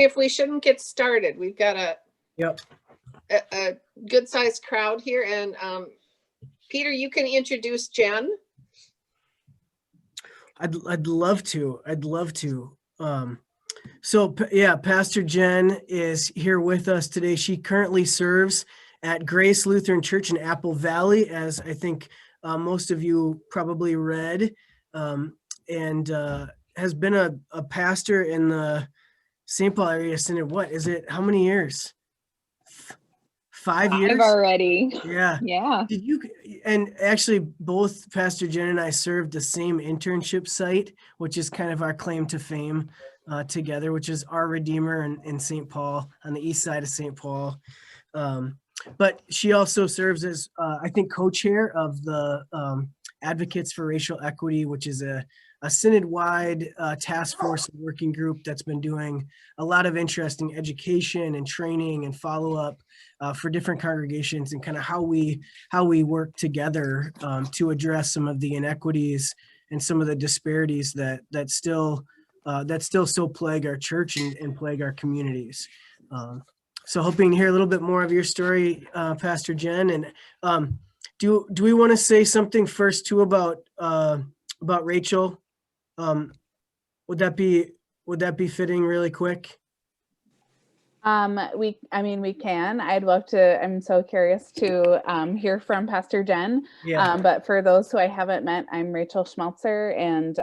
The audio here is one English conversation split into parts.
if we shouldn't get started. We've got a good sized crowd here, and Peter, you can introduce Jen. I'd love to. So yeah, Pastor Jen is here with us today. She currently serves at Grace Lutheran Church in Apple Valley, as I think most of you probably read, and has been a pastor in the Saint Paul Area Synod. What is it? How many years? 5 years? 5 already. Yeah. Yeah. Did you, and actually both Pastor Jen and I served the same internship site, which is kind of our claim to fame together, which is Our Redeemer in Saint Paul, on the east side of Saint Paul. But she also serves as, I think, co-chair of the Advocates for Racial Equity, which is a synod-wide task force and working group that's been doing a lot of interesting education and training and follow-up for different congregations, and kind of how we work together to address some of the inequities and some of the disparities that still so plague our church and plague our communities. So hoping to hear a little bit more of your story, Pastor Jen. And do we want to say something first too about Rachel? Would that be fitting really quick? We can. I'd love to. I'm so curious to hear from Pastor Jen. Yeah. But for those who I haven't met, I'm Rachel Schmelzer, and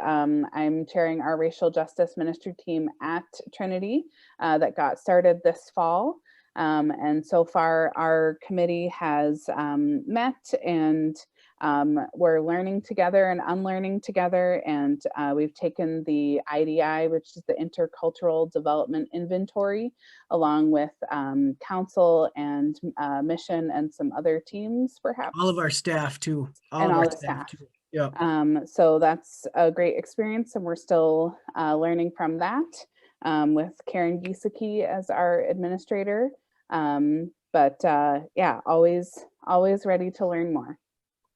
I'm chairing our racial justice ministry team at Trinity that got started this fall. And so far, our committee has met, and we're learning together and unlearning together. And we've taken the IDI, which is the Intercultural Development Inventory, along with council and mission and some other teams, perhaps. All of our staff too. All the staff. Too. Yeah. So that's a great experience, and we're still learning from that with Karen Giesecke as our administrator. But yeah, always ready to learn more.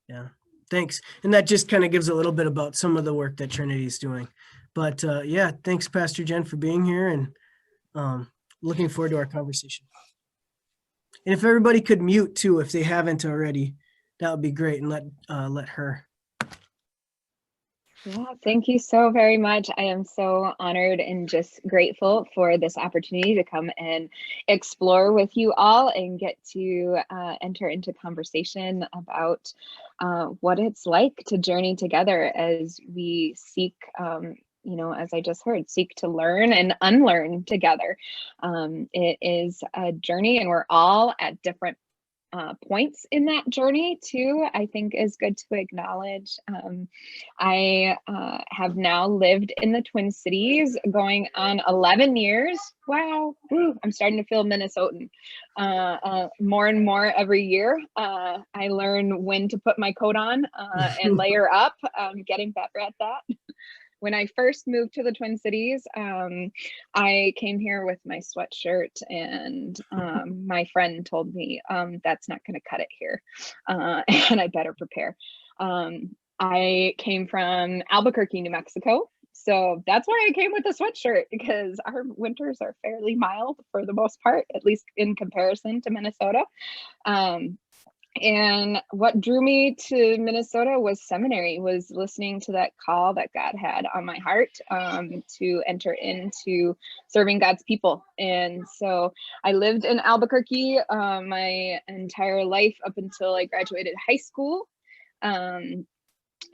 Yeah, thanks. And that just kind of gives a little bit about some of the work that Trinity is doing. But yeah, thanks, Pastor Jen, for being here, and looking forward to our conversation. And if everybody could mute too, if they haven't already, that would be great, and let her. Yeah, thank you so very much. I am so honored and just grateful for this opportunity to come and explore with you all and get to enter into conversation about what it's like to journey together as we seek, as I just heard, seek to learn and unlearn together. It is a journey, and we're all at different points in that journey too, I think is good to acknowledge. I have now lived in the Twin Cities going on 11 years. Wow. Woo, I'm starting to feel Minnesotan more and more every year. I learn when to put my coat on and layer up. Getting better at that. When I first moved to the Twin Cities, I came here with my sweatshirt, and my friend told me that's not going to cut it here, and I better prepare. I came from Albuquerque, New Mexico, so that's why I came with a sweatshirt, because our winters are fairly mild for the most part, at least in comparison to Minnesota. And what drew me to Minnesota was seminary, was listening to that call that God had on my heart to enter into serving God's people. And so I lived in Albuquerque my entire life up until I graduated high school.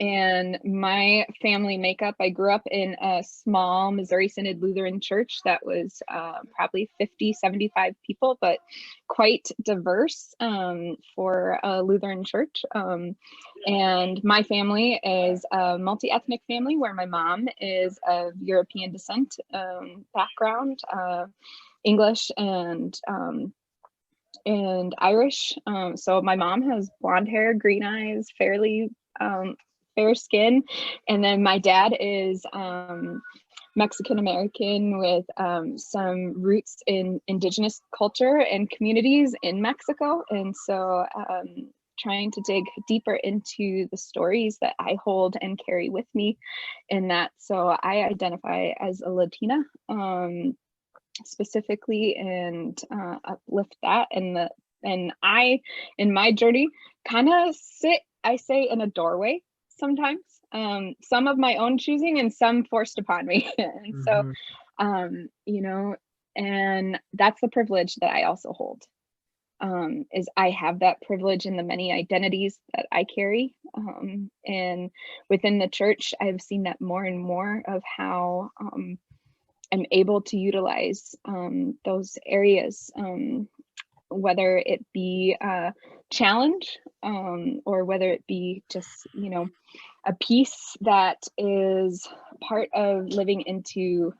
And my family makeup, I grew up in a small Missouri Synod Lutheran church that was probably 50, 75 people, but quite diverse for a Lutheran church. And my family is a multi-ethnic family where my mom is of European descent background, English and Irish. So my mom has blonde hair, green eyes, fairly fair skin, and then my dad is Mexican American with some roots in indigenous culture and communities in Mexico. And so trying to dig deeper into the stories that I hold and carry with me in that. So I identify as a Latina. specifically and uplift that. And I, in my journey, kind of I say, in a doorway sometimes, some of my own choosing and some forced upon me. And so, you know, and that's the privilege that I also hold, is I have that privilege in the many identities that I carry. And within the church, I've seen that more and more of how I'm able to utilize those areas, whether it be a challenge, or whether it be just, you know, a piece that is part of living into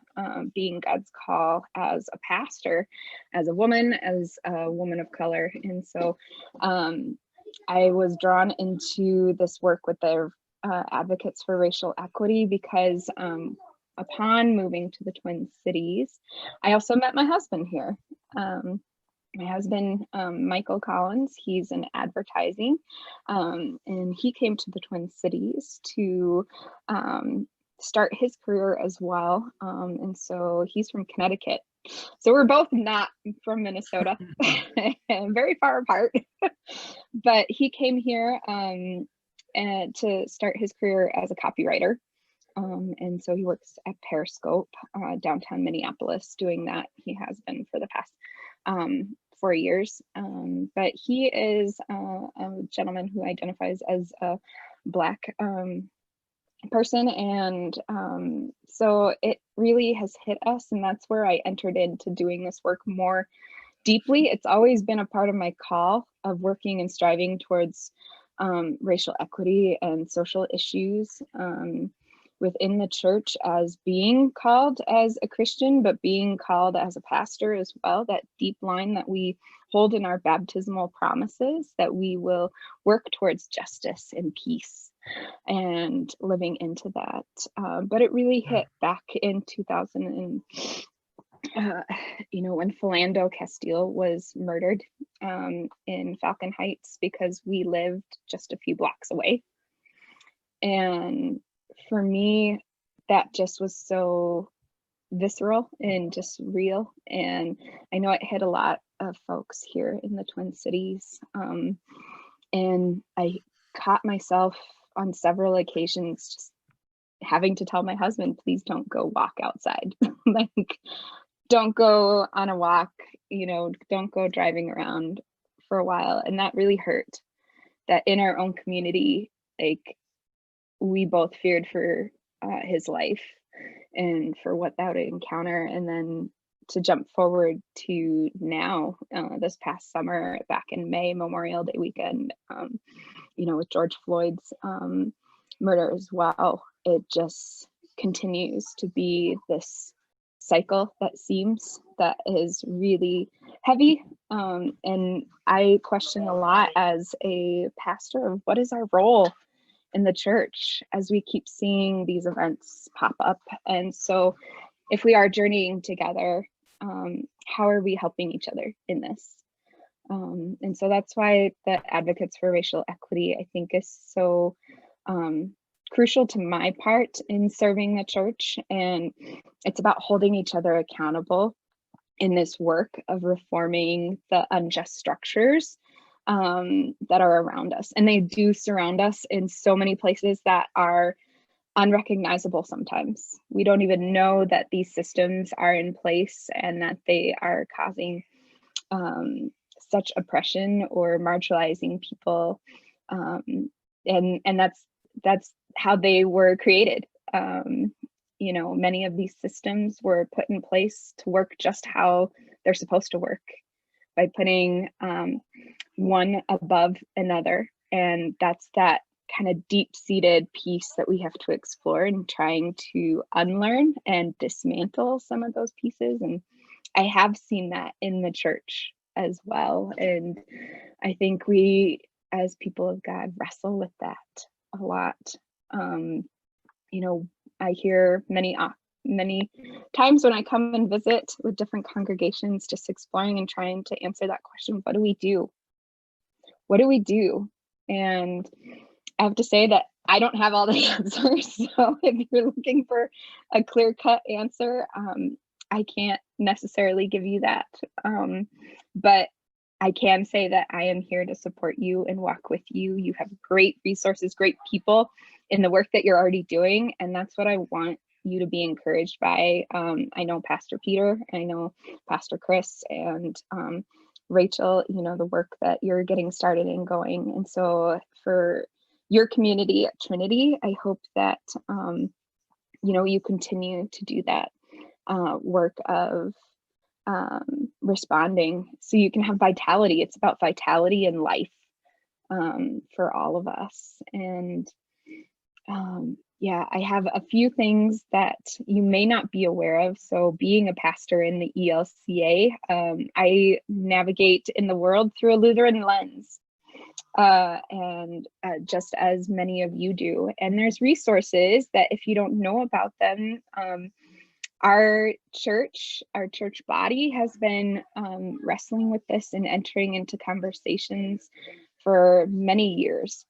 being God's call as a pastor, as a woman of color. And so I was drawn into this work with the Advocates for Racial Equity because upon moving to the Twin Cities, I also met my husband here. My husband, Michael Collins, he's in advertising, and he came to the Twin Cities to start his career as well. And so he's from Connecticut. So we're both not from Minnesota, very far apart, but he came here and to start his career as a copywriter. And so he works at Periscope, downtown Minneapolis, doing that. He has been for the past 4 years. But he is a gentleman who identifies as a Black person. And so it really has hit us. And that's where I entered into doing this work more deeply. It's always been a part of my call of working and striving towards racial equity and social issues within the church, as being called as a Christian, but being called as a pastor as well, that deep line that we hold in our baptismal promises, that we will work towards justice and peace and living into that. But it really hit back in 2000 and, you know, when Philando Castile was murdered in Falcon Heights, because we lived just a few blocks away. And for me, that just was so visceral and just real. And I know it hit a lot of folks here in the Twin Cities. And I caught myself on several occasions just having to tell my husband, please don't go walk outside. Like, don't go on a walk, you know, don't go driving around for a while. And that really hurt, that in our own community, like, we both feared for his life and for what that would encounter. And then to jump forward to now, this past summer, back in May, Memorial Day weekend, you know, with George Floyd's murder as well, it just continues to be this cycle that seems that is really heavy. And I question a lot as a pastor of what is our role in the church as we keep seeing these events pop up. And so if we are journeying together, how are we helping each other in this? And so that's why the Advocates for Racial Equity, I think, is so crucial to my part in serving the church. And it's about holding each other accountable in this work of reforming the unjust structures that are around us. And they do surround us in so many places that are unrecognizable sometimes. We don't even know that these systems are in place and that they are causing such oppression or marginalizing people. And that's how they were created. You know, many of these systems were put in place to work just how they're supposed to work, by putting one above another. And that's that kind of deep-seated piece that we have to explore and trying to unlearn and dismantle some of those pieces. And I have seen that in the church as well. And I think we, as people of God, wrestle with that a lot. You know, I hear many times when I come and visit with different congregations, just exploring and trying to answer that question, what do we do? What do we do? And I have to say that I don't have all the answers. So if you're looking for a clear-cut answer, I can't necessarily give you that, but I can say that I am here to support you and walk with you. You have great resources, great people in the work that you're already doing, and that's what I want you to be encouraged by. I know Pastor Peter, I know Pastor Chris, and Rachel, you know, the work that you're getting started and going. And so for your community at Trinity, I hope that, you know, you continue to do that work of responding so you can have vitality. It's about vitality in life for all of us. And yeah, I have a few things that you may not be aware of. So being a pastor in the ELCA, I navigate in the world through a Lutheran lens, and just as many of you do. And there's resources that if you don't know about them, our church body has been wrestling with this and entering into conversations for many years.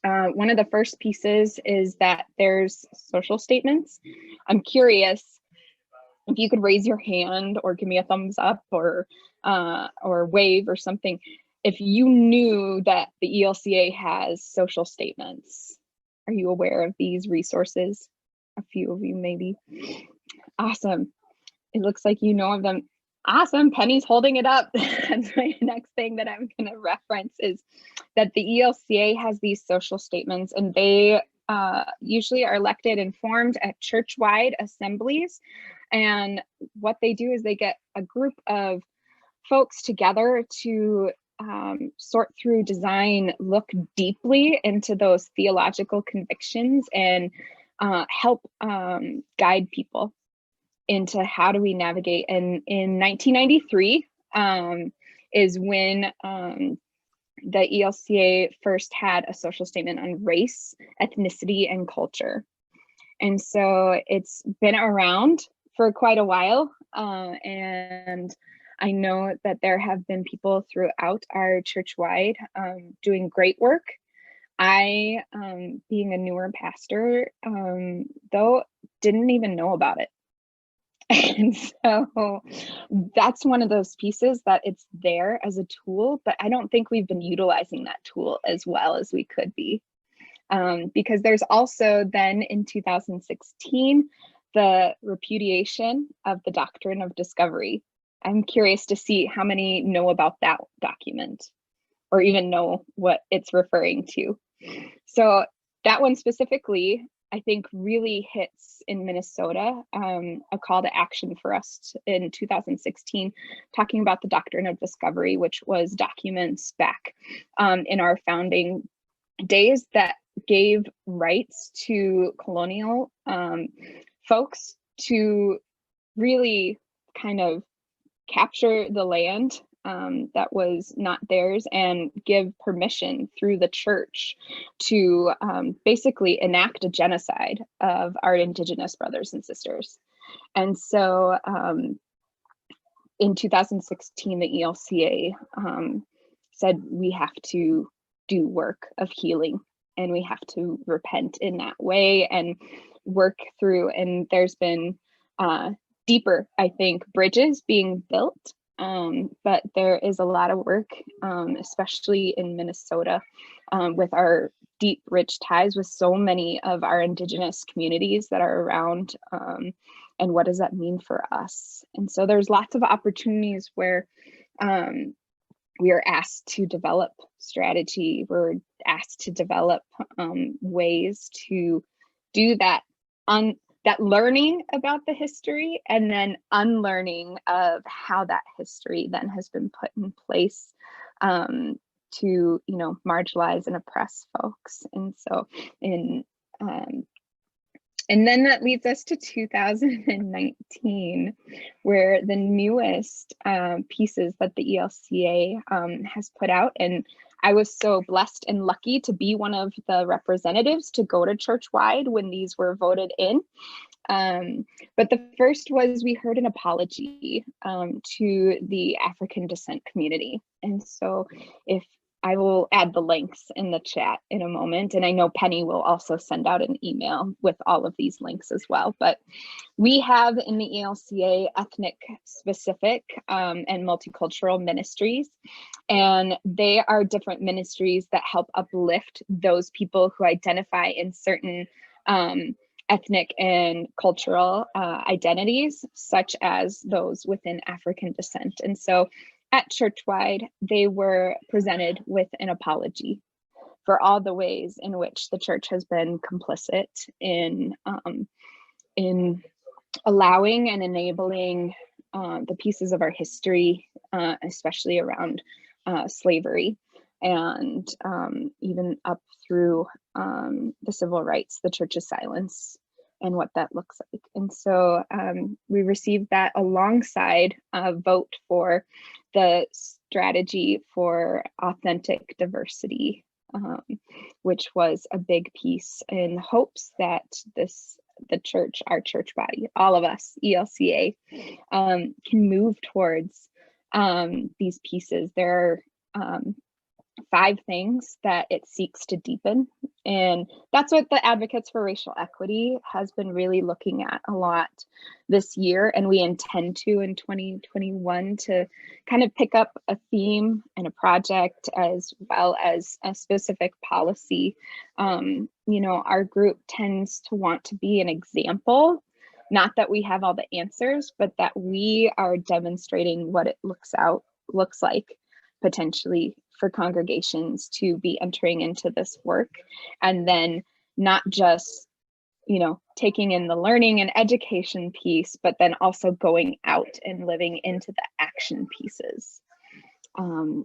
One of the first pieces is that there's social statements. I'm curious if you could raise your hand or give me a thumbs up or wave or something if you knew that the ELCA has social statements. Are you aware of these resources? A few of you maybe. Awesome. It looks like you know of them. Awesome. Penny's holding it up. That's my next thing that I'm going to reference is that the ELCA has these social statements, and they usually are elected and formed at church-wide assemblies. And what they do is they get a group of folks together to sort through, design, look deeply into those theological convictions and help guide people into how do we navigate. And in 1993 is when the ELCA first had a social statement on race, ethnicity, and culture. And so it's been around for quite a while. And I know that there have been people throughout our church-wide doing great work. I, being a newer pastor, though, didn't even know about it. And so that's one of those pieces that it's there as a tool, but I don't think we've been utilizing that tool as well as we could be. Because there's also then in 2016, the repudiation of the doctrine of discovery. I'm curious to see how many know about that document or even know what it's referring to. So that one specifically, I think really hits in Minnesota, a call to action for us in 2016, talking about the doctrine of discovery, which was documents back in our founding days that gave rights to colonial folks to really kind of capture the land that was not theirs and give permission through the church to basically enact a genocide of our Indigenous brothers and sisters. And so in 2016, the ELCA said we have to do work of healing and we have to repent in that way and work through. And there's been deeper, I think, bridges being built. But there is a lot of work, especially in Minnesota, with our deep, rich ties with so many of our Indigenous communities that are around, and what does that mean for us? And so there's lots of opportunities where we are asked to develop strategy, we're asked to develop ways to do that that learning about the history and then unlearning of how that history then has been put in place to, you know, marginalize and oppress folks. And so and then that leads us to 2019, where the newest pieces that the ELCA has put out, and I was so blessed and lucky to be one of the representatives to go to church-wide when these were voted in. But the first was we heard an apology to the African descent community. And so if I will add the links in the chat in a moment. And I know Penny will also send out an email with all of these links as well. But we have in the ELCA ethnic specific and multicultural ministries. And they are different ministries that help uplift those people who identify in certain ethnic and cultural identities, such as those within African descent. And so at Churchwide, they were presented with an apology for all the ways in which the church has been complicit in allowing and enabling the pieces of our history, especially around slavery, and even up through the civil rights, the church's silence, and what that looks like. And so we received that alongside a vote for the strategy for authentic diversity, which was a big piece in hopes that the church, our church body, all of us, ELCA, can move towards these pieces. There are 5 things that it seeks to deepen. And that's what the Advocates for Racial Equity has been really looking at a lot this year. And we intend to in 2021 to kind of pick up a theme and a project as well as a specific policy. You know, our group tends to want to be an example, not that we have all the answers, but that we are demonstrating what it looks like potentially for congregations to be entering into this work, and then not just, you know, taking in the learning and education piece, but then also going out and living into the action pieces,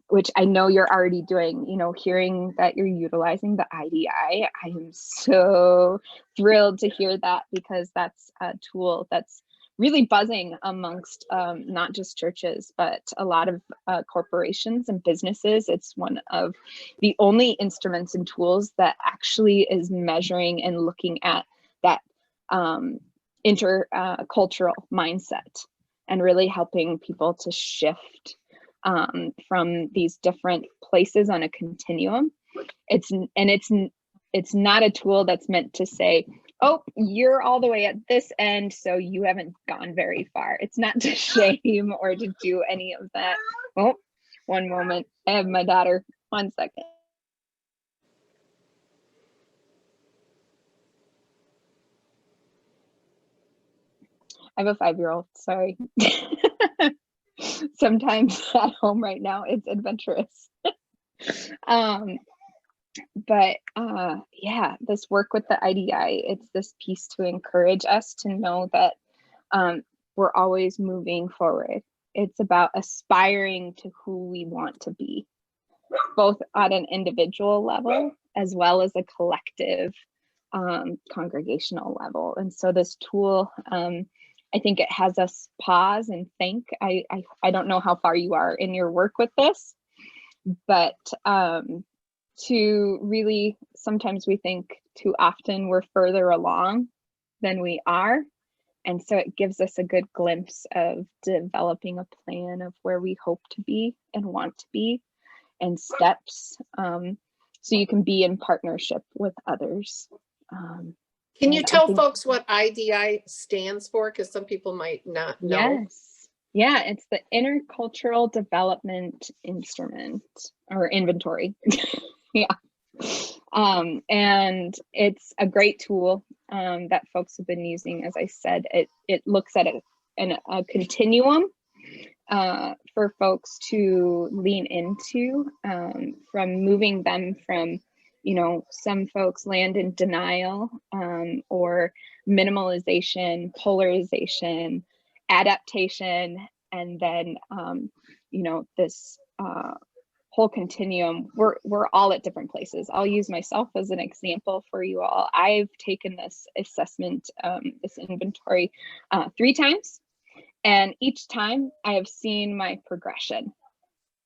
which I know you're already doing. You know, hearing that you're utilizing the IDI, I am so thrilled to hear that, because that's a tool that's really buzzing amongst not just churches, but a lot of corporations and businesses. It's one of the only instruments and tools that actually is measuring and looking at that intercultural mindset, and really helping people to shift from these different places on a continuum. It's not a tool that's meant to say, oh, you're all the way at this end, so you haven't gone very far. It's not to shame or to do any of that. Oh, one moment. I have my daughter. 1 second. I have a 5-year-old, sorry. Sometimes at home right now, it's adventurous. But yeah, this work with the IDI, it's this piece to encourage us to know that we're always moving forward. It's about aspiring to who we want to be, both at an individual level as well as a collective congregational level. And so this tool, I think it has us pause and think. I don't know how far you are in your work with this, but to really, sometimes we think too often we're further along than we are. And so it gives us a good glimpse of developing a plan of where we hope to be and want to be, and steps, so you can be in partnership with others. Can you tell folks what IDI stands for? Because some people might not know. Yes. Yeah, it's the Intercultural Development Instrument or Inventory. Yeah. And it's a great tool that folks have been using. As I said, it looks at a continuum for folks to lean into, from moving them from, you know, some folks land in denial or minimalization, polarization, adaptation, and then, you know, this whole continuum. We're all at different places. I'll use myself as an example for you all. I've taken this assessment, this inventory 3 times, and each time I have seen my progression.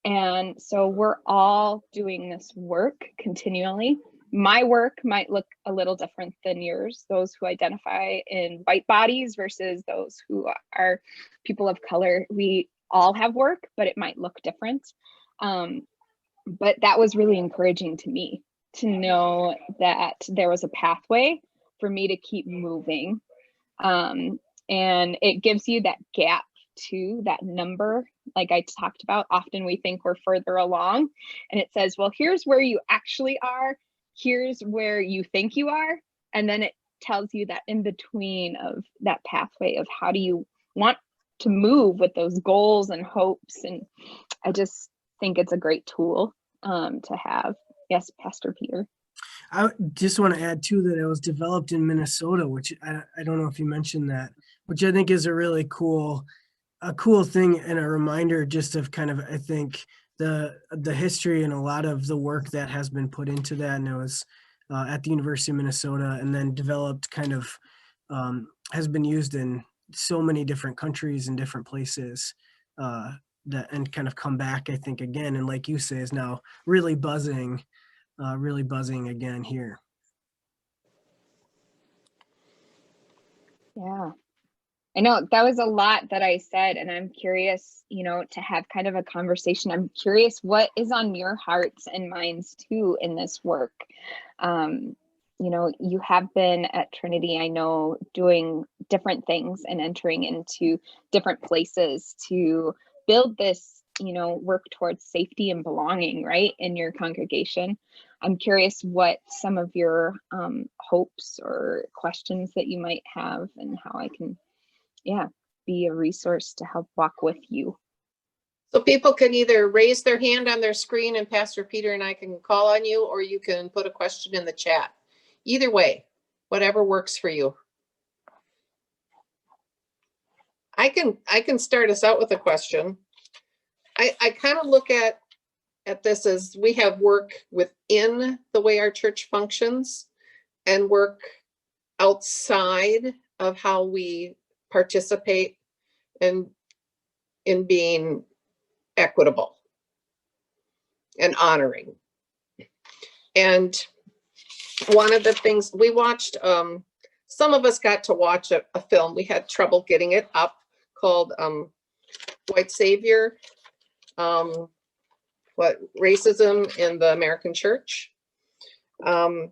And so we're all doing this work continually. My work might look a little different than yours, those who identify in white bodies versus those who are people of color. We all have work, but it might look different. but that was really encouraging to me to know that there was a pathway for me to keep moving. And it gives you that gap too, that number, like I talked about. Often we think we're further along, and it says, well, here's where you actually are, here's where you think you are, and then it tells you that in between of that pathway of how do you want to move with those goals and hopes. And I just think it's a great tool to have. Yes, Pastor Peter. I just want to add too that it was developed in Minnesota, which I don't know if you mentioned that, which I think is a really cool thing and a reminder just of kind of, I think, the history and a lot of the work that has been put into that. And it was at the University of Minnesota, and then developed kind of has been used in so many different countries and different places that, and kind of come back, I think, again. And like you say, is now really buzzing again here. Yeah, I know that was a lot that I said, and I'm curious, to have kind of a conversation. I'm curious what is on your hearts and minds too in this work. You have been at Trinity, I know, doing different things and entering into different places to build this, work towards safety and belonging, right, in your congregation. I'm curious what some of your hopes or questions that you might have, and how I can, be a resource to help walk with you. So people can either raise their hand on their screen and Pastor Peter and I can call on you, or you can put a question in the chat. Either way, whatever works for you. I can start us out with a question. I kind of look at this as we have work within the way our church functions and work outside of how we participate in being equitable and honoring. And one of the things we watched, some of us got to watch a film. We had trouble getting it up, called White Savior, Racism in the American Church. And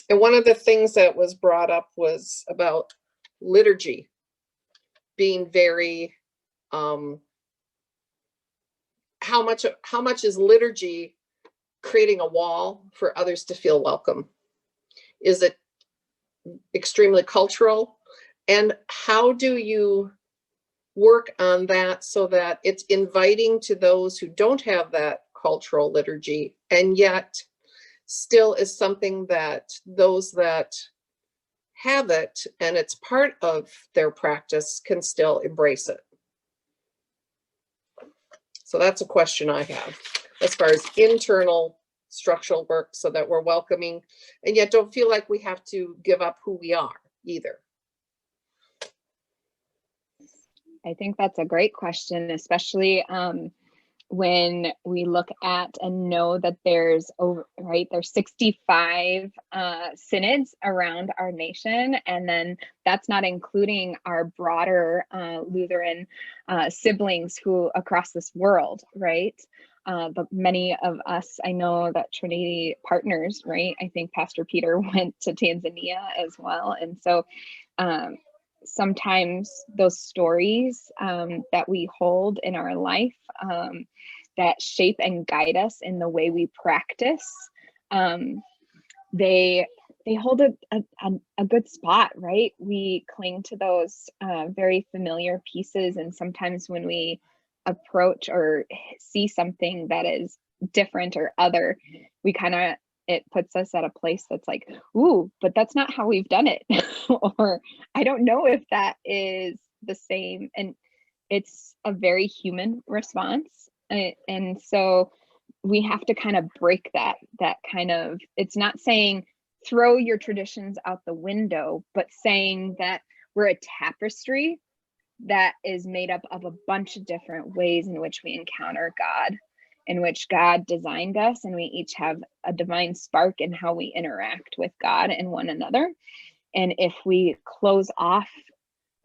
one of the things that was brought up was about liturgy being very, how much is liturgy creating a wall for others to feel welcome? Is it extremely cultural? And how do you work on that so that it's inviting to those who don't have that cultural liturgy, and yet still is something that those that have it and it's part of their practice can still embrace it? So that's a question I have as far as internal structural work, so that we're welcoming and yet don't feel like we have to give up who we are either. I think that's a great question, especially when we look at and know that there's 65 synods around our nation, and then that's not including our broader Lutheran siblings who across this world, right? But many of us, I know that Trinity partners, right? I think Pastor Peter went to Tanzania as well, and so sometimes those stories that we hold in our life that shape and guide us in the way we practice, they hold a good spot, right? We cling to those very familiar pieces, and sometimes when we approach or see something that is different or other, we it puts us at a place that's like, ooh, but that's not how we've done it. Or I don't know if that is the same. And it's a very human response. And so we have to kind of break that kind of, it's not saying throw your traditions out the window, but saying that we're a tapestry that is made up of a bunch of different ways in which we encounter God, in which God designed us, and we each have a divine spark in how we interact with God and one another. And if we close off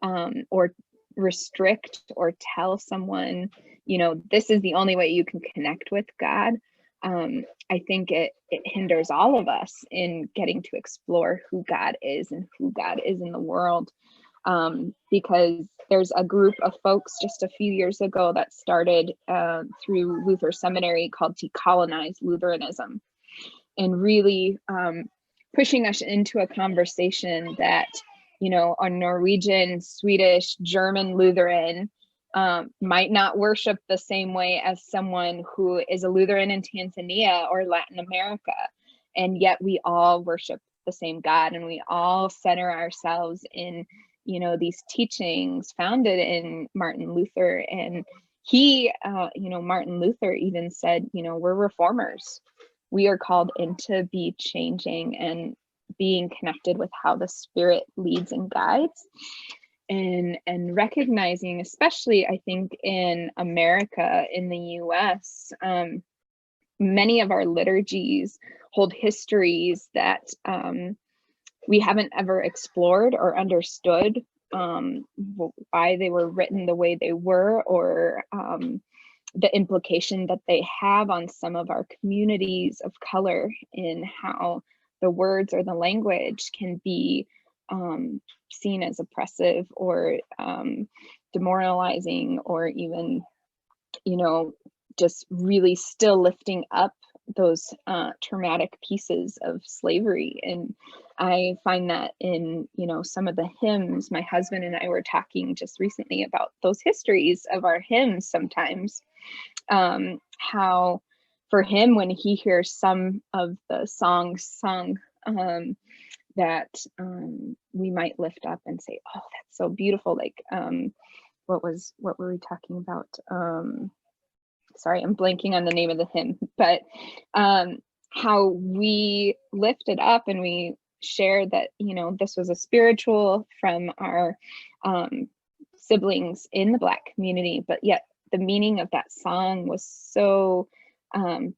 or restrict or tell someone, this is the only way you can connect with God, I think it hinders all of us in getting to explore who God is and who God is in the world. Because there's a group of folks just a few years ago that started through Luther Seminary called Decolonize Lutheranism, and really pushing us into a conversation that, a Norwegian, Swedish, German Lutheran might not worship the same way as someone who is a Lutheran in Tanzania or Latin America. And yet we all worship the same God, and we all center ourselves in, these teachings founded in Martin Luther. And he, Martin Luther even said, we're reformers. We are called into be changing and being connected with how the Spirit leads and guides. And recognizing, especially I think in America, in the US, many of our liturgies hold histories that we haven't ever explored or understood why they were written the way they were, or the implication that they have on some of our communities of color, in how the words or the language can be seen as oppressive or demoralizing, or even, just really still lifting up those traumatic pieces of slavery. And I find that in, some of the hymns. My husband and I were talking just recently about those histories of our hymns sometimes, how for him, when he hears some of the songs sung, that we might lift up and say, oh, that's so beautiful. Like, what were we talking about? Sorry, I'm blanking on the name of the hymn, but how we lift it up and we share that, this was a spiritual from our siblings in the Black community, but yet the meaning of that song was so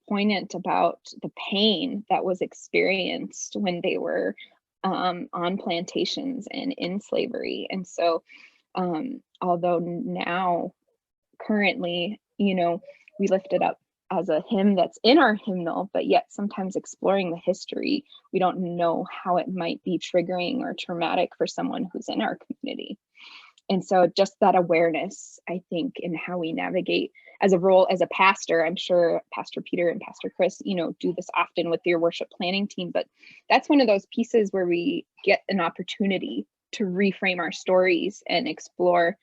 poignant about the pain that was experienced when they were on plantations and in slavery. And so although now currently, we lift it up as a hymn that's in our hymnal, but yet sometimes exploring the history, we don't know how it might be triggering or traumatic for someone who's in our community. And so just that awareness, I think, in how we navigate as a role as a pastor. I'm sure Pastor Peter and Pastor Chris, do this often with your worship planning team, but that's one of those pieces where we get an opportunity to reframe our stories and explore,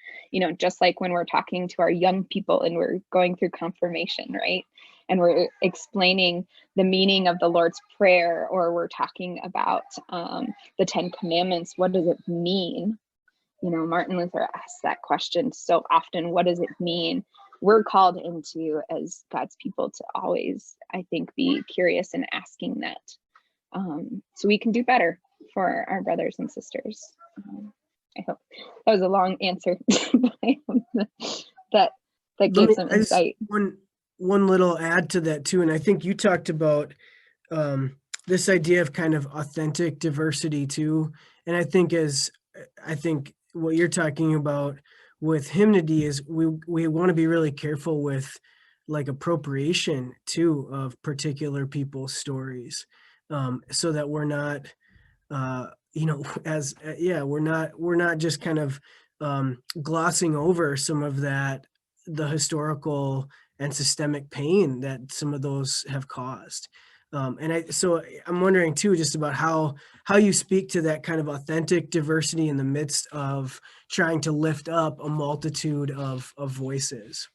just like when we're talking to our young people and we're going through confirmation, right? And we're explaining the meaning of the Lord's Prayer, or we're talking about the 10 Commandments. What does it mean? Martin Luther asked that question so often. What does it mean? We're called into, as God's people, to always, I think, be curious and asking that, so we can do better for our brothers and sisters. I hope that was a long answer, but that gave some insight. One little add to that too, and I think you talked about this idea of kind of authentic diversity too, and I think what you're talking about with hymnody is we want to be really careful with like appropriation too of particular people's stories, so that we're not we're not just kind of glossing over some of that, the historical and systemic pain that some of those have caused. So I'm wondering too, just about how you speak to that kind of authentic diversity in the midst of trying to lift up a multitude of voices.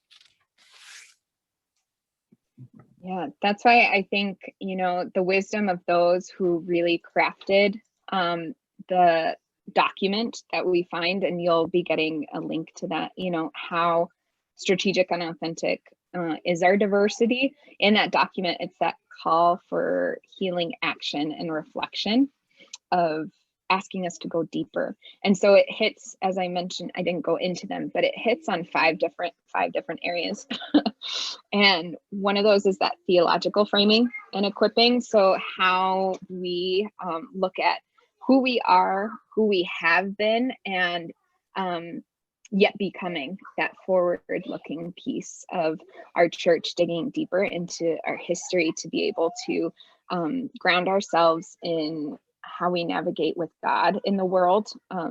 Yeah, that's why I think, the wisdom of those who really crafted the document that we find, and you'll be getting a link to that, how strategic and authentic is our diversity. In that document, it's that call for healing action and reflection of asking us to go deeper. And so it hits, as I mentioned, I didn't go into them, but it hits on five different areas. And one of those is that theological framing and equipping. So how we look at who we are, who we have been, and yet becoming that forward-looking piece of our church, digging deeper into our history to be able to ground ourselves in how we navigate with God in the world.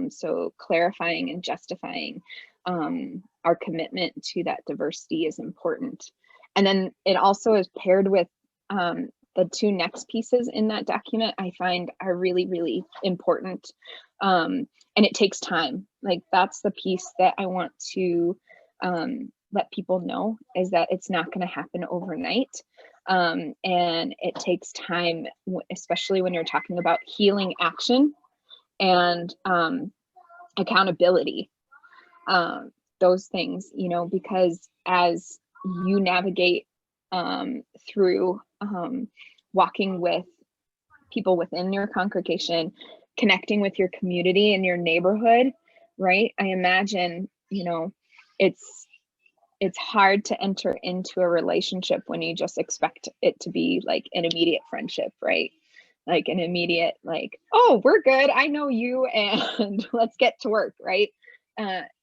So clarifying and justifying our commitment to that diversity is important. And then it also is paired with the two next pieces in that document I find are really, really important. And it takes time. Like, that's the piece that I want to let people know, is that it's not going to happen overnight. And it takes time, especially when you're talking about healing action and accountability. Those things, you know, because as you navigate through walking with people within your congregation, connecting with your community and your neighborhood, right? I imagine, you know, it's hard to enter into a relationship when you just expect it to be like an immediate friendship, right? Like an immediate, like, oh, we're good, I know you, and let's get to work, right?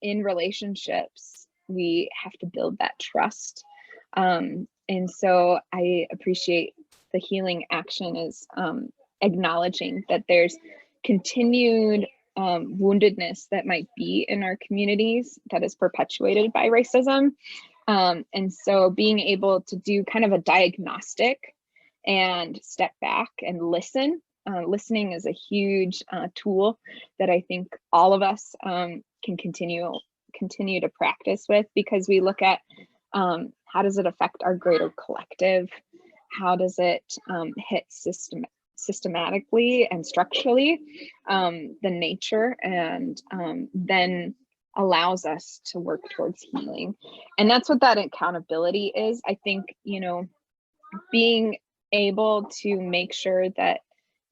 In relationships, we have to build that trust. And so I appreciate the healing action is acknowledging that there's continued woundedness that might be in our communities that is perpetuated by racism. And so being able to do kind of a diagnostic and step back and listen. Listening is a huge tool that I think all of us can continue to practice with, because we look at how does it affect our greater collective? How does it hit systematically and structurally the nature, and then allows us to work towards healing? And that's what that accountability is. I think, you know, being able to make sure that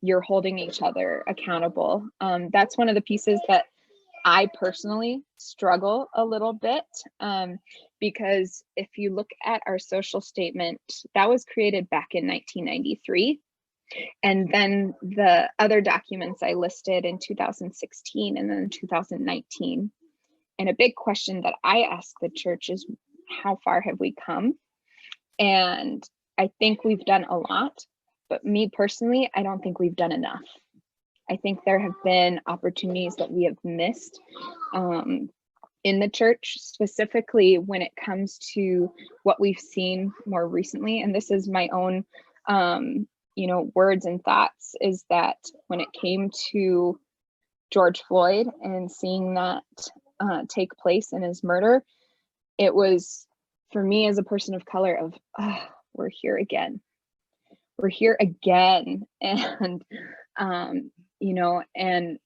you're holding each other accountable. That's one of the pieces that I personally struggle a little bit, because if you look at our social statement, that was created back in 1993. And then the other documents I listed in 2016 and then 2019. And a big question that I ask the church is, how far have we come? And I think we've done a lot, but me personally, I don't think we've done enough. I think there have been opportunities that we have missed in the church, specifically when it comes to what we've seen more recently. And this is my own, you know, words and thoughts, is that when it came to George Floyd and seeing that take place in his murder, it was, for me as a person of color, of, oh, we're here again. We're here again. And, you know, and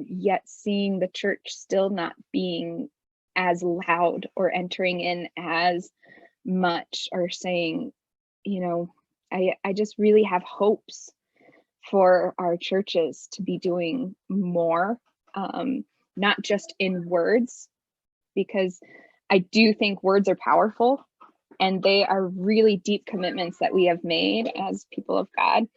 yet seeing the church still not being as loud or entering in as much, or saying, you know, I just really have hopes for our churches to be doing more, not just in words, because I do think words are powerful, and they are really deep commitments that we have made as people of God.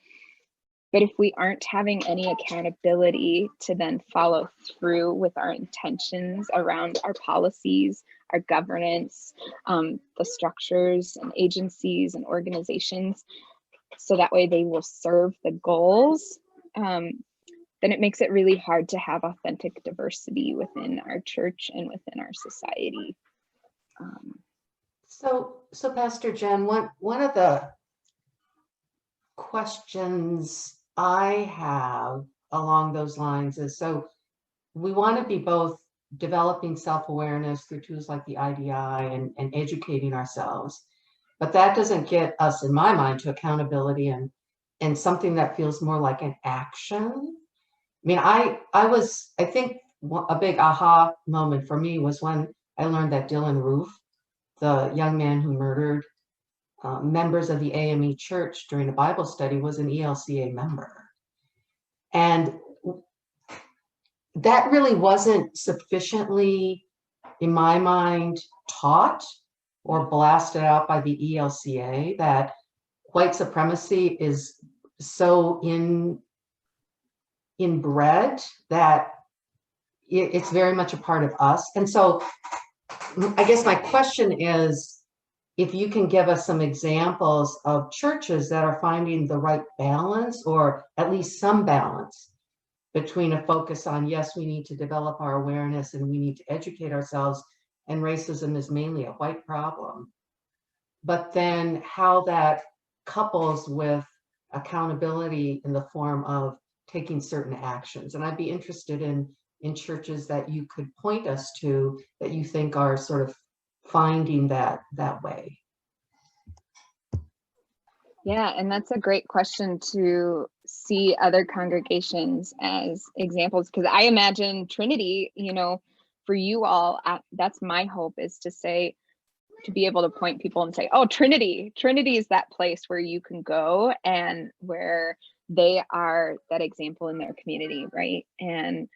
But if we aren't having any accountability to then follow through with our intentions around our policies, our governance, the structures and agencies and organizations, so that way they will serve the goals, then it makes it really hard to have authentic diversity within our church and within our society. So Pastor Jen, one of the questions I have along those lines is, so we want to be both developing self-awareness through tools like the IDI and educating ourselves, but that doesn't get us, in my mind, to accountability and something that feels more like an action. I mean, I think a big aha moment for me was when I learned that Dylan Roof, the young man who murdered members of the AME church during a Bible study, was an ELCA member. And that really wasn't sufficiently, in my mind, taught or blasted out by the ELCA, that white supremacy is so inbred that it's very much a part of us. And so I guess my question is, if you can give us some examples of churches that are finding the right balance, or at least some balance, between a focus on, yes, we need to develop our awareness and we need to educate ourselves, and racism is mainly a white problem, but then how that couples with accountability in the form of taking certain actions. And I'd be interested in churches that you could point us to that you think are sort of finding that way. Yeah, and that's a great question to see other congregations as examples, because I imagine Trinity, you know, for you all, that's my hope, is to say, to be able to point people and say, oh, Trinity is that place where you can go and where they are that example in their community, right? And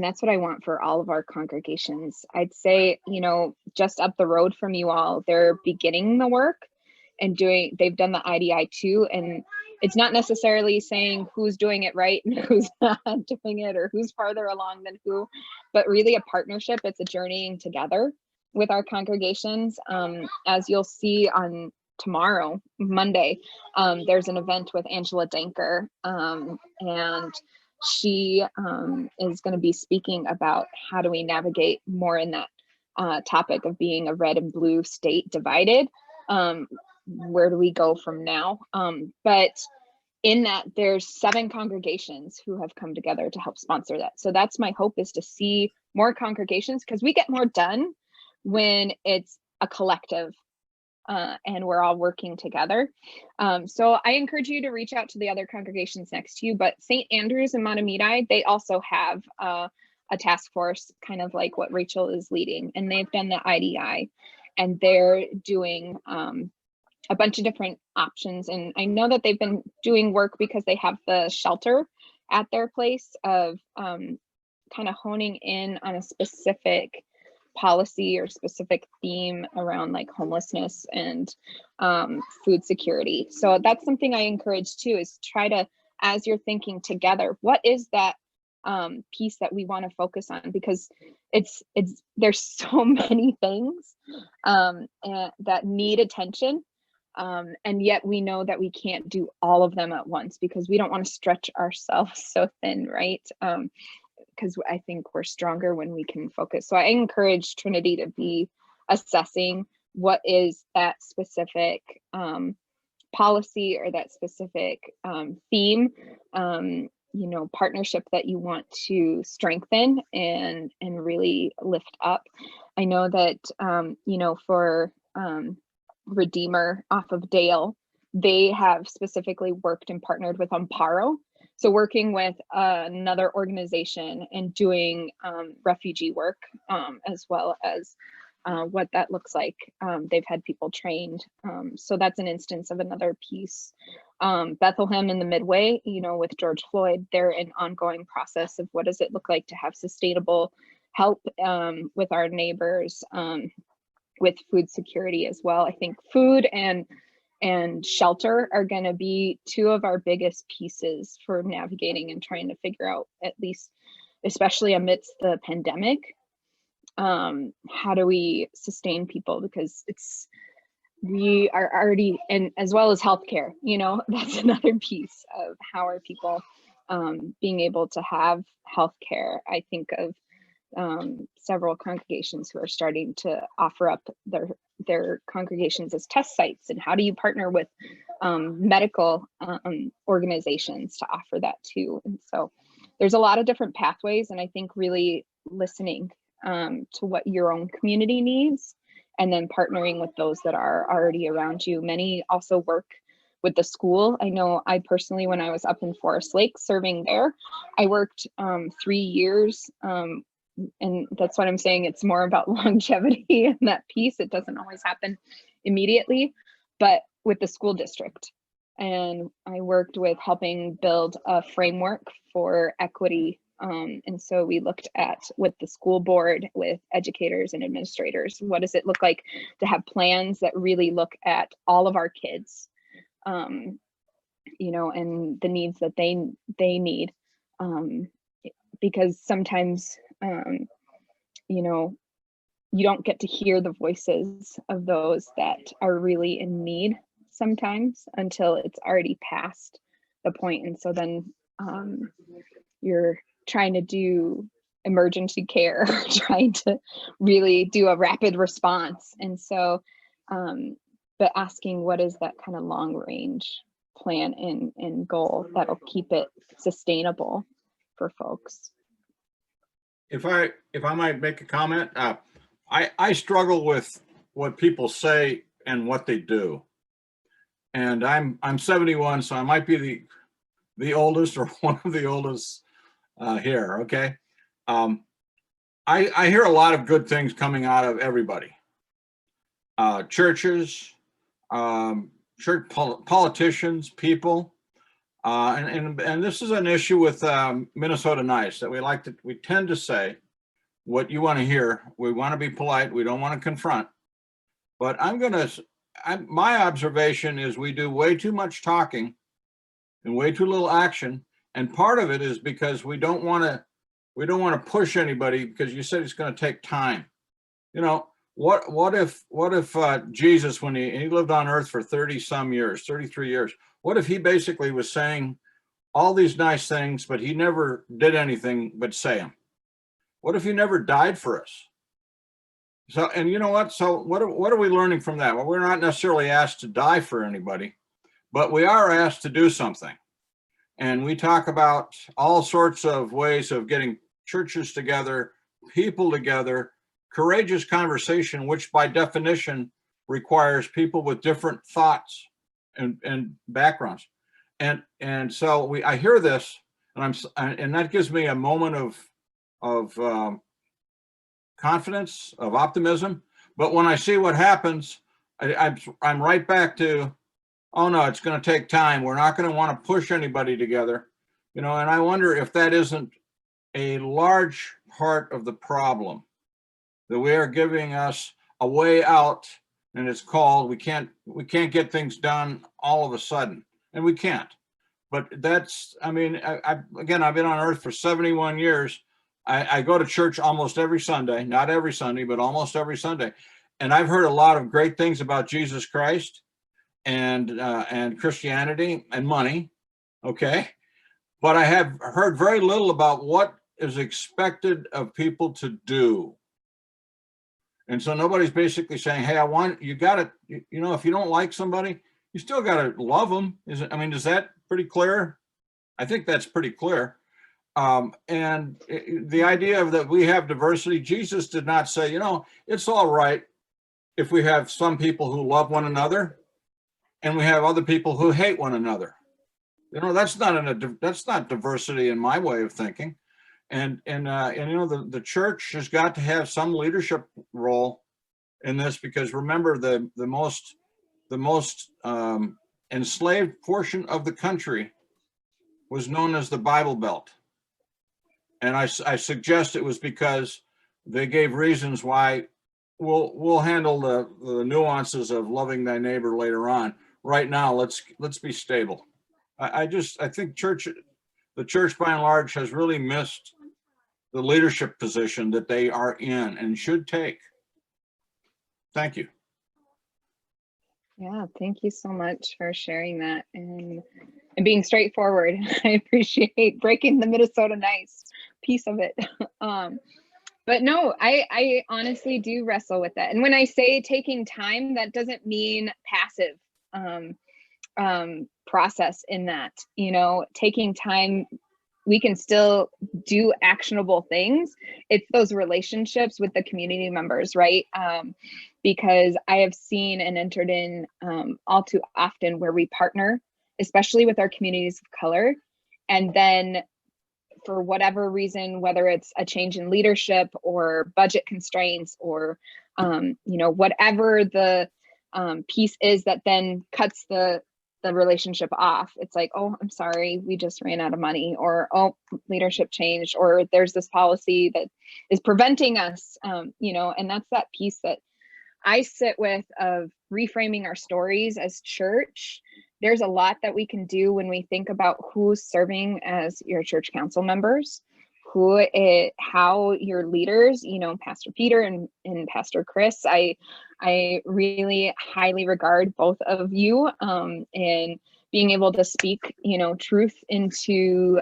that's what I want for all of our congregations. I'd say, you know, just up the road from you all, they're beginning the work and they've done the IDI too. And it's not necessarily saying who's doing it right and who's not doing it, or who's farther along than who, but really a partnership. It's a journeying together with our congregations. As you'll see on tomorrow, Monday, there's an event with Angela Danker, and she is going to be speaking about how do we navigate more in that topic of being a red and blue state divided. Where do we go from now? But in that, there's 7 congregations who have come together to help sponsor that. So that's my hope, is to see more congregations, because we get more done when it's a collective and we're all working together. So I encourage you to reach out to the other congregations next to you, but St. Andrews and Mahtomedi, they also have a task force, kind of like what Rachel is leading, and they've done the IDI, and they're doing a bunch of different options. And I know that they've been doing work because they have the shelter at their place of kind of honing in on a specific policy or specific theme around like homelessness and food security. So that's something I encourage too, is try to, as you're thinking together, what is that piece that we want to focus on? Because there's so many things that need attention. And yet we know that we can't do all of them at once, because we don't want to stretch ourselves so thin, right? Because I think we're stronger when we can focus. So I encourage Trinity to be assessing what is that specific policy or that specific theme, you know, partnership that you want to strengthen and really lift up. I know that, you know, for Redeemer off of Dale, they have specifically worked and partnered with Amparo. So working with another organization and doing refugee work, as well as what that looks like. They've had people trained. So that's an instance of another piece. Bethlehem in the Midway, you know, with George Floyd, they're in ongoing process of what does it look like to have sustainable help with our neighbors, with food security as well. I think food and shelter are going to be 2 of our biggest pieces for navigating and trying to figure out, at least, especially amidst the pandemic, how do we sustain people? Because we are already, and as well as healthcare, you know, that's another piece of how are people being able to have healthcare. I think of several congregations who are starting to offer up their congregations as test sites, and how do you partner with medical organizations to offer that too. And so there's a lot of different pathways, and I think really listening to what your own community needs, and then partnering with those that are already around you. Many also work with the school. I know I personally, when I was up in Forest Lake serving there, I worked 3 years, and that's what I'm saying. It's more about longevity and that piece. It doesn't always happen immediately, but with the school district. And I worked with helping build a framework for equity. And so we looked at, with the school board, with educators and administrators, what does it look like to have plans that really look at all of our kids, you know, and the needs that they need, because sometimes, you know, you don't get to hear the voices of those that are really in need sometimes until it's already past the point. And so then you're trying to do emergency care, trying to really do a rapid response. And so, but asking what is that kind of long range plan and goal that'll keep it sustainable for folks. If I might make a comment, I struggle with what people say and what they do. And I'm 71, so I might be the oldest or one of the oldest here. Okay, I hear a lot of good things coming out of everybody, churches, church politicians, people, and this is an issue with Minnesota Nice that we tend to say what you want to hear. We want to be polite. We don't want to confront. But my observation is we do way too much talking and way too little action. And part of it is because we don't want to push anybody, because you said it's going to take time. You know, what if Jesus, when he lived on earth for 30 some years, 33 years, what if he basically was saying all these nice things, but he never did anything but say them? What if he never died for us? So, and you know what? So what are we learning from that? Well, we're not necessarily asked to die for anybody, but we are asked to do something. And we talk about all sorts of ways of getting churches together, people together, courageous conversation, which by definition requires people with different thoughts and backgrounds. And so I hear this, and that gives me a moment of confidence, of optimism. But when I see what happens, I'm right back to, oh no, it's going to take time. We're not going to want to push anybody together, you know. And I wonder if that isn't a large part of the problem, that we are giving us a way out, and it's called we can't get things done all of a sudden, and we can't. But that's, I mean, again, I've been on earth for 71 years. I go to church almost every Sunday, not every Sunday, but almost every Sunday. And I've heard a lot of great things about Jesus Christ and Christianity and money, okay? But I have heard very little about what is expected of people to do. And so nobody's basically saying, hey, you got to, you know, if you don't like somebody, you still got to love them. Is that pretty clear? I think that's pretty clear. And the idea of that we have diversity, Jesus did not say, you know, it's all right if we have some people who love one another and we have other people who hate one another. You know, that's not diversity in my way of thinking. And you know, the church has got to have some leadership role in this, because remember, the most enslaved portion of the country was known as the Bible Belt. And I suggest it was because they gave reasons why. We'll handle the nuances of loving thy neighbor later on. Right now, let's be stable. I think the church by and large has really missed the leadership position that they are in and should take. Thank you. Yeah, thank you so much for sharing that and being straightforward. I appreciate breaking the Minnesota Nice piece of it. But no, I honestly do wrestle with that. And when I say taking time, that doesn't mean passive process in that, you know, taking time, we can still do actionable things. It's those relationships with the community members, right? Because I have seen and entered in all too often where we partner, especially with our communities of color, and then for whatever reason, whether it's a change in leadership or budget constraints or, you know, whatever the piece is that then cuts the relationship off. It's like, oh, I'm sorry, we just ran out of money, or, oh, leadership changed, or there's this policy that is preventing us, you know, and that's that piece that I sit with of reframing our stories as church. There's a lot that we can do when we think about who's serving as your church council members, how your leaders, Pastor Peter and Pastor Chris, I really highly regard both of you in being able to speak, truth into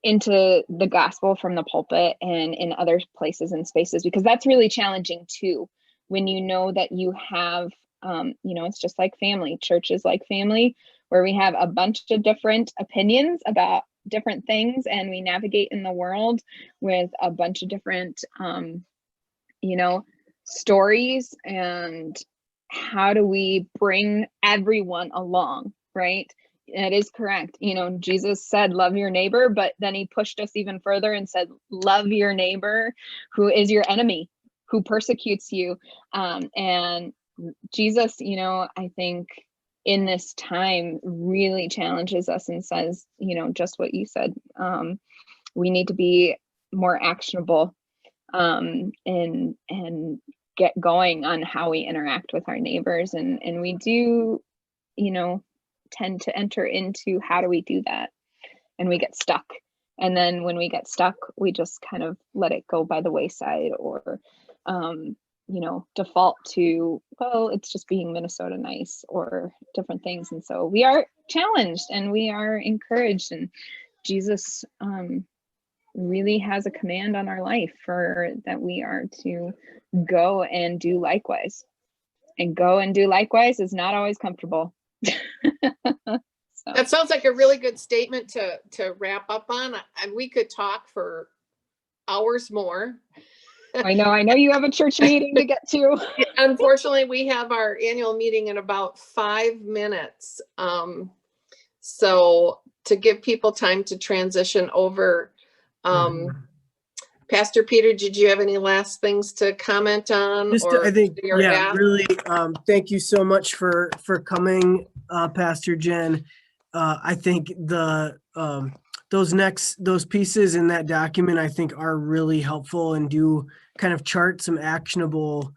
the gospel from the pulpit and in other places and spaces, because that's really challenging too. When you know that you have, it's just like family. Church is like family, where we have a bunch of different opinions about different things, and we navigate in the world with a bunch of different, stories. And how do we bring everyone along, right? It is correct. Jesus said, love your neighbor, but then he pushed us even further and said, love your neighbor who is your enemy, who persecutes you. And Jesus, I think in this time really challenges us and says, just what you said. We need to be more actionable and get going on how we interact with our neighbors. And we do, tend to enter into how do we do that, and we get stuck. And then when we get stuck, we just kind of let it go by the wayside, or default to, well, it's just being Minnesota nice, or different things. And so we are challenged and we are encouraged, and Jesus really has a command on our life for that we are to go and do likewise. And go and do likewise is not always comfortable. So. That sounds like a really good statement to wrap up on. And we could talk for hours more. I know you have a church meeting to get to. Unfortunately, we have our annual meeting in about 5 minutes. So to give people time to transition over, Pastor Peter, did you have any last things to comment on? I think, yeah, really, thank you so much for coming, Pastor Jen. I think those pieces in that document, I think, are really helpful and do kind of chart some actionable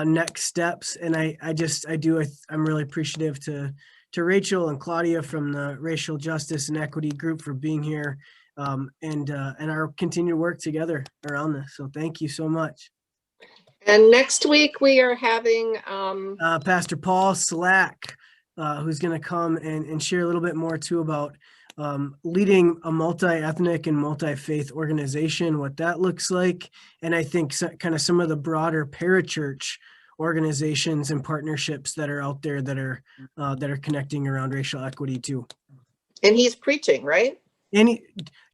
next steps. And I'm really appreciative to Rachel and Claudia from the Racial Justice and Equity Group for being here and our continued work together around this. So thank you so much. And next week we are having Pastor Paul Slack, who's going to come and share a little bit more too about leading a multi-ethnic and multi-faith organization, what that looks like. And I think kind of some of the broader parachurch organizations and partnerships that are out there that are connecting around racial equity too. And he's preaching, right?